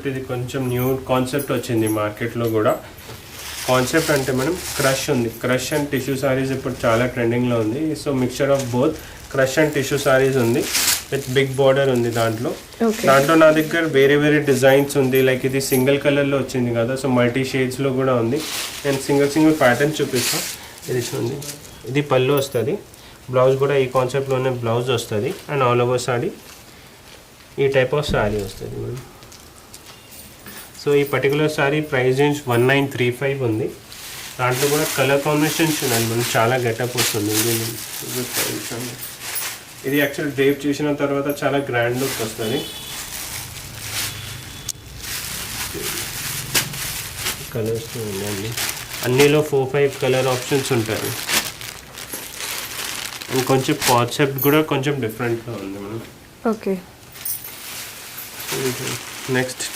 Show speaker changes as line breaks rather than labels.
ఇది కొంచెం new concept వచ్చింది మార్కెట్లో కూడా. కాన్సెప్ట్ అంటే మనం క్రష్ ఉంది, క్రష్ అండ్ టిష్యూ సారీస్ ఇప్పుడు చాలా ట్రెండింగ్లో ఉంది. So mixture of both crush and tissue saris ఉంది విత్ బిగ్ బార్డర్ ఉంది దాంట్లో. నా దగ్గర వేరే వేరే డిజైన్స్ ఉంది. లైక్ ఇది సింగిల్ కలర్లో వచ్చింది కదా, సో మల్టీ షేడ్స్లో కూడా ఉంది. నేను సింగిల్ ప్యాటర్న్ చూపిస్తాను. ఇది చూడండి, ఇది పళ్ళు వస్తుంది, బ్లౌజ్ కూడా ఈ కాన్సెప్ట్లోనే బ్లౌజ్ వస్తుంది అండ్ ఆల్ ఓవర్ సారీ ఈ టైప్ ఆఫ్ సారీ వస్తుంది మేడం. సో ఈ పర్టికులర్ సారీ ప్రైస్ రేంజ్ 1935 ఉంది. దాంట్లో కూడా కలర్ కాంబినేషన్ చూడండి మనం, చాలా గెటప్ వస్తుంది. ఇది యాక్చువల్ డ్రేప్ చేసిన తర్వాత చాలా గ్రాండ్ లుక్ వస్తుంది. కలర్స్ ఉందండి, అన్నిలో 4-5 కలర్ ఆప్షన్స్ ఉంటాయి. అండ్ కొంచెం కాన్సెప్ట్ కూడా కొంచెం డిఫరెంట్గా ఉంది మనం.
Okay,
next